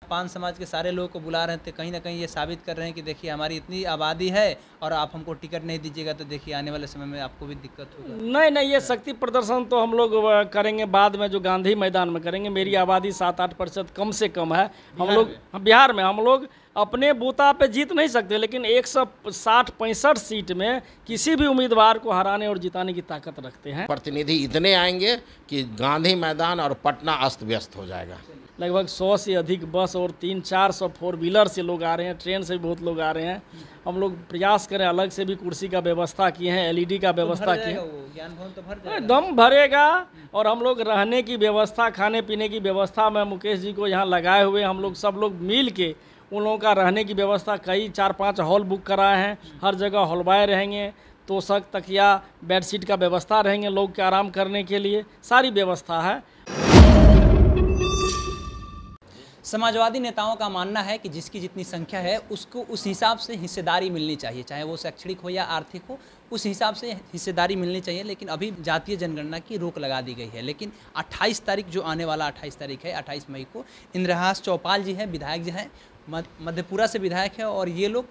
पान समाज के सारे लोगों को बुला रहे थे, कहीं ना कहीं ये साबित कर रहे हैं कि देखिए हमारी इतनी आबादी है और आप हमको टिकट नहीं दीजिएगा तो देखिए आने वाले समय में आपको भी दिक्कत होगा। नहीं नहीं, ये शक्ति प्रदर्शन तो हम लोग करेंगे बाद में, जो गांधी मैदान में करेंगे। मेरी आबादी 7-8% कम से कम है। हम लोग बिहार में हम लोग अपने बूता पे जीत नहीं सकते, लेकिन 160-65 सीट में किसी भी उम्मीदवार को हराने और जिताने की ताकत रखते हैं। प्रतिनिधि इतने आएंगे कि गांधी मैदान और पटना अस्त व्यस्त हो जाएगा। लगभग 100 से अधिक बस और 300-400 4 व्हीलर से लोग आ रहे हैं, ट्रेन से भी बहुत लोग आ रहे हैं। हम लोग प्रयास करें, अलग से भी कुर्सी का व्यवस्था किए हैं, LED का व्यवस्था किए हैं। ज्ञान भवन तो भर जाएगा, एकदम भरेगा। और हम लोग रहने की व्यवस्था, खाने पीने की व्यवस्था में मुकेश जी को यहाँ लगाए हुए हम लोग सब लोग मिल के उन लोगों का रहने की व्यवस्था, कई 4-5 हॉल बुक कराए हैं। हर जगह हॉल बॉय रहेंगे, तोशक, तकिया, बेडशीट का व्यवस्था रहेंगे लोग के आराम करने के लिए, सारी व्यवस्था है। समाजवादी नेताओं का मानना है कि जिसकी जितनी संख्या है उसको उस हिसाब से हिस्सेदारी मिलनी चाहिए, चाहे वो शैक्षणिक हो या आर्थिक हो, उस हिसाब से हिस्सेदारी मिलनी चाहिए। लेकिन अभी जातीय जनगणना की रोक लगा दी गई है। लेकिन 28 तारीख जो आने वाला 28 तारीख है, 28 मई को इंद्रहास चौपाल जी हैं, विधायक जी हैं, मधेपुरा से विधायक है, और ये लोग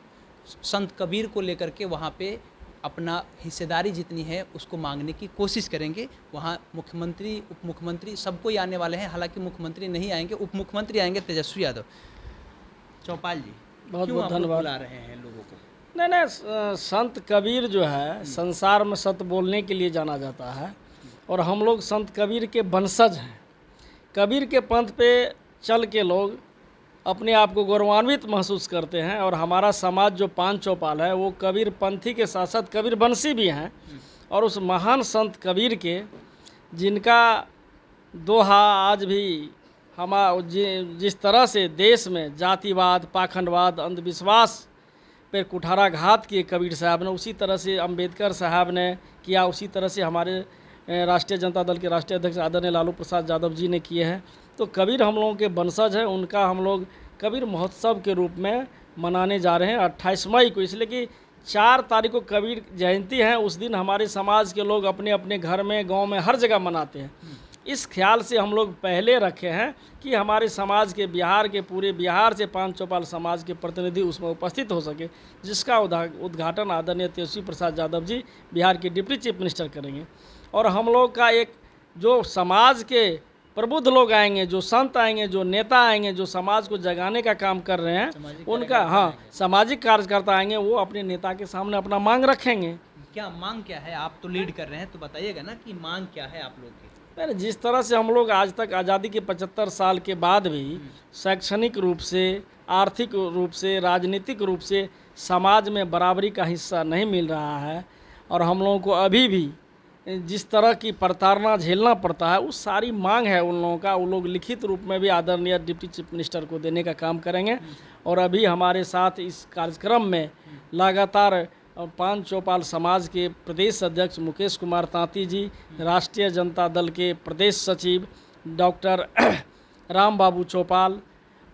संत कबीर को लेकर के वहाँ पे अपना हिस्सेदारी जितनी है उसको मांगने की कोशिश करेंगे। वहाँ मुख्यमंत्री, उप मुख्यमंत्री सबको ही आने वाले हैं। हालांकि मुख्यमंत्री नहीं आएंगे, उप मुख्यमंत्री आएंगे, तेजस्वी यादव। चौपाल जी बहुत बहुत धन्यवाद। बुला रहे हैं लोगों को? नहीं, संत कबीर जो है संसार में सत्य बोलने के लिए जाना जाता है, और हम लोग संत कबीर के वंशज हैं। कबीर के पंथ पे चल के लोग अपने आप को गौरवान्वित महसूस करते हैं। और हमारा समाज जो पान चौपाल है वो कबीर पंथी के साथ साथ कबीर वंशी भी हैं। और उस महान संत कबीर के, जिनका दोहा आज भी जिस तरह से देश में जातिवाद, पाखंडवाद, अंधविश्वास पर कुठाराघात किए कबीर साहब ने, उसी तरह से अंबेडकर साहब ने किया, उसी तरह से हमारे राष्ट्रीय जनता दल के राष्ट्रीय अध्यक्ष आदरणीय लालू प्रसाद यादव जी ने किए हैं। तो कबीर हम लोगों के वंशज हैं। उनका हम लोग कबीर महोत्सव के रूप में मनाने जा रहे हैं 28 मई को, इसलिए कि 4 तारीख को कबीर जयंती है। उस दिन हमारे समाज के लोग अपने अपने घर में, गांव में, हर जगह मनाते हैं। इस ख्याल से हम लोग पहले रखे हैं कि हमारे समाज के, बिहार के, पूरे बिहार से पान चौपाल समाज के प्रतिनिधि उसमें उपस्थित हो सके, जिसका उद्घाटन आदरणीय तेजस्वी प्रसाद यादव जी, बिहार के डिप्टी चीफ मिनिस्टर, करेंगे। और हम लोग का एक, जो समाज के प्रबुद्ध लोग आएंगे, जो संत आएंगे, जो नेता आएंगे, जो समाज को जगाने का काम कर रहे हैं, उनका, हाँ, सामाजिक कार्यकर्ता आएंगे, वो अपने नेता के सामने अपना मांग रखेंगे। क्या मांग क्या है? आप तो लीड कर रहे हैं, तो बताइएगा ना कि मांग क्या है आप लोग की। जिस तरह से हम लोग आज तक आज़ादी के 75 साल के बाद भी शैक्षणिक रूप से, आर्थिक रूप से, राजनीतिक रूप से समाज में बराबरी का हिस्सा नहीं मिल रहा है, और हम लोगों को अभी भी जिस तरह की प्रताड़ना झेलना पड़ता है, उस सारी मांग है उन लोगों का। वो लोग लिखित रूप में भी आदरणीय डिप्टी चीफ मिनिस्टर को देने का काम करेंगे। और अभी हमारे साथ इस कार्यक्रम में लगातार पान चौपाल समाज के प्रदेश अध्यक्ष मुकेश कुमार तांती जी, राष्ट्रीय जनता दल के प्रदेश सचिव डॉक्टर राम बाबू चौपाल,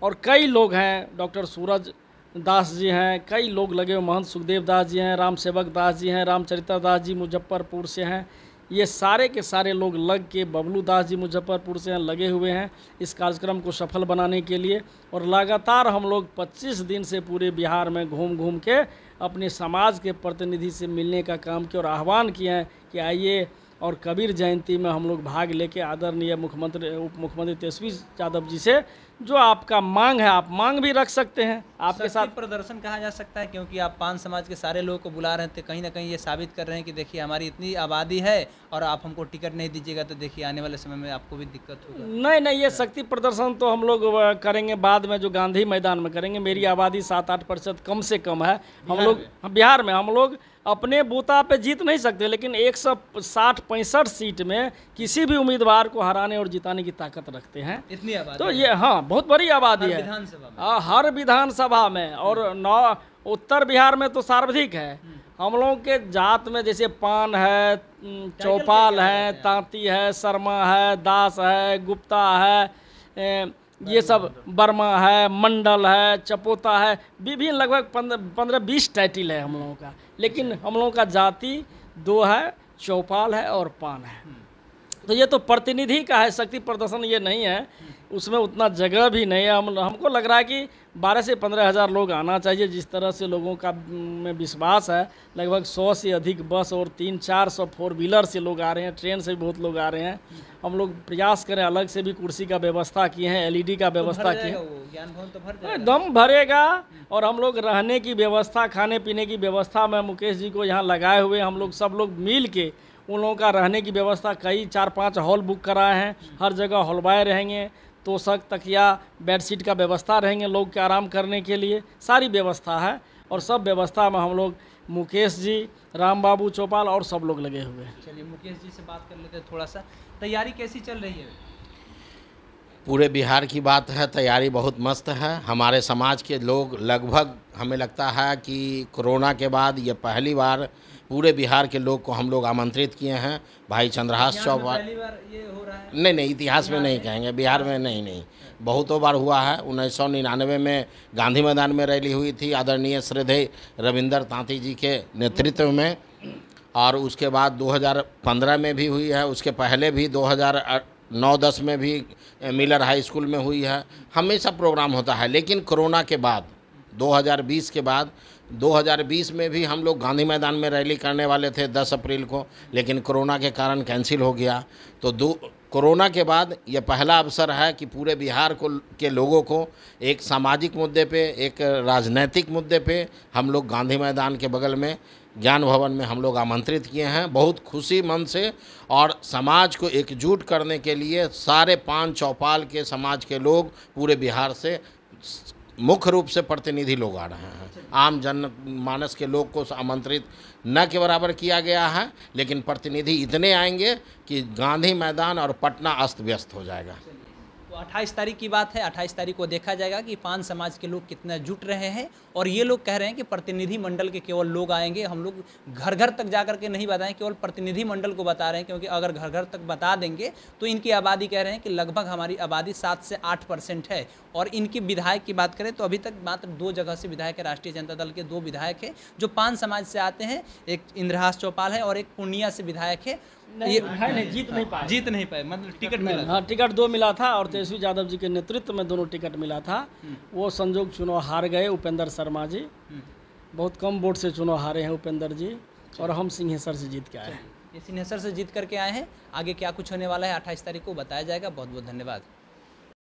और कई लोग हैं, डॉक्टर सूरज दास जी हैं, कई लोग लगे हुए, महंत सुखदेव दास जी हैं, राम सेवक दास जी हैं, रामचरित्र दास जी मुजफ्फरपुर से हैं। ये सारे के सारे लोग लग के, बबलू दास जी मुजफ्फरपुर से हैं, लगे हुए हैं इस कार्यक्रम को सफल बनाने के लिए। और लगातार हम लोग 25 दिन से पूरे बिहार में घूम घूम के अपने समाज के प्रतिनिधि से मिलने का काम किया, और आह्वान किए हैं कि आइए, और कबीर जयंती में हम लोग भाग लेके आदरणीय मुख्यमंत्री, उप मुख्यमंत्री तेजस्वी यादव जी से जो आपका मांग है, आप मांग भी रख सकते हैं, आपके साथ प्रदर्शन कहा जा सकता है, क्योंकि आप पान समाज के सारे लोगों को बुला रहे थे, कहीं ना कहीं ये साबित कर रहे हैं कि देखिए हमारी इतनी आबादी है और आप हमको टिकट नहीं दीजिएगा तो देखिए आने वाले समय में आपको भी दिक्कत होगा। नहीं नहीं, ये शक्ति प्रदर्शन तो हम लोग करेंगे बाद में, जो गांधी मैदान में करेंगे। मेरी आबादी 7-8% कम से कम है। हम लोग बिहार में हम लोग अपने बूता पे जीत नहीं सकते, लेकिन 160-65 सीट में किसी भी उम्मीदवार को हराने और जिताने की ताकत रखते हैं। इतनी आबादी तो ये, हाँ, बहुत बड़ी आबादी है हर विधानसभा में। और 9 उत्तर बिहार में तो सर्वाधिक है। हम लोगों के जात में जैसे पान है, चौपाल है, तांती है, शर्मा है, दास है, गुप्ता है, ये सब वर्मा है, मंडल है, चपोता है, विभिन्न लगभग 15-20 टाइटल है हम लोगों का। लेकिन हम लोगों का जाति 2 है, चौपाल है और पान है। तो ये तो प्रतिनिधि का है, शक्ति प्रदर्शन ये नहीं है, उसमें उतना जगह भी नहीं है। हमको लग रहा है कि 12 से 15 हज़ार लोग आना चाहिए, जिस तरह से लोगों का में विश्वास है। लगभग 100 से अधिक बस और 300-400 4 व्हीलर से लोग आ रहे हैं, ट्रेन से भी बहुत लोग आ रहे हैं। हम लोग प्रयास करें, अलग से भी कुर्सी का व्यवस्था किए हैं, LED का व्यवस्था किए हैं, ज्ञान भवन तो भर जाएगा। दम भरेगा। और हम लोग रहने की व्यवस्था, खाने पीने की व्यवस्था में मुकेश जी को यहाँ लगाए हुए हम लोग सब लोग मिल के उन लोगों का रहने की व्यवस्था, कई 4-5 हॉल बुक कराए हैं, हर जगह हॉलवाए रहेंगे, तोशक तकिया बेडशीट का व्यवस्था रहेंगे लोग के आराम करने के लिए, सारी व्यवस्था है। और सब व्यवस्था में हम लोग मुकेश जी, राम बाबू चौपाल और सब लोग लगे हुए हैं। चलिए मुकेश जी से बात कर लेते हैं थोड़ा सा, तैयारी कैसी चल रही है? पूरे बिहार की बात है, तैयारी बहुत मस्त है। हमारे समाज के लोग लगभग, हमें लगता है कि कोरोना के बाद ये पहली बार पूरे बिहार के लोग को हम लोग आमंत्रित किए हैं। भाई चंद्रहास चौपाल, पहली बार ये हो रहा है? नहीं, इतिहास में नहीं कहेंगे, बिहार में नहीं, बहुतों बार हुआ है। 1999 में गांधी मैदान में रैली हुई थी आदरणीय श्रद्धेय रविंदर तांती जी के नेतृत्व में, और उसके बाद 2015 में भी हुई है, उसके पहले भी 2009-10 में भी मिलर हाई स्कूल में हुई है। हमेशा प्रोग्राम होता है, लेकिन कोरोना के बाद 2020 के बाद 2020 में भी हम लोग गांधी मैदान में रैली करने वाले थे 10 अप्रैल को, लेकिन कोरोना के कारण कैंसिल हो गया। तो कोरोना के बाद ये पहला अवसर है कि पूरे बिहार के लोगों को एक सामाजिक मुद्दे पे, एक राजनैतिक मुद्दे पे हम लोग गांधी मैदान के बगल में ज्ञान भवन में हम लोग आमंत्रित किए हैं, बहुत खुशी मन से। और समाज को एकजुट करने के लिए सारे 5 चौपाल के समाज के लोग पूरे बिहार से मुख्य रूप से प्रतिनिधि लोग आ रहे हैं। आम जन मानस के लोग को आमंत्रित न के बराबर किया गया है, लेकिन प्रतिनिधि इतने आएंगे कि गांधी मैदान और पटना अस्त व्यस्त हो जाएगा। तो 28 तारीख की बात है, 28 तारीख को देखा जाएगा कि 5 समाज के लोग कितना जुट रहे हैं। और ये लोग कह रहे हैं कि प्रतिनिधि मंडल के केवल लोग आएंगे, हम लोग घर घर तक जा करके नहीं बताएं, केवल प्रतिनिधि मंडल को बता रहे हैं, क्योंकि अगर घर घर तक बता देंगे तो इनकी आबादी कह रहे हैं कि लगभग हमारी आबादी 7 से 8% है। और इनके विधायक की बात करें तो अभी तक मात्र 2 जगह से विधायक है, राष्ट्रीय जनता दल के 2 विधायक हैं जो 5 समाज से आते हैं, एक इंद्रहास चौपाल है और एक पूर्णिया से विधायक है। नहीं, जीत नहीं पाए, मतलब टिकट मिला। हाँ, टिकट 2 मिला था और तेजस्वी यादव जी के नेतृत्व में दोनों टिकट मिला था। वो संजोग चुनाव हार गए उपेंद्र शर्मा जी, बहुत कम वोट से चुनाव हारे हैं उपेंद्र जी, और हम सिंहेश्वर से जीत के आए हैं। ये सिंहेश्वर से जीत करके आए हैं। आगे क्या कुछ होने वाला है 28 तारीख को बताया जाएगा। बहुत बहुत धन्यवाद।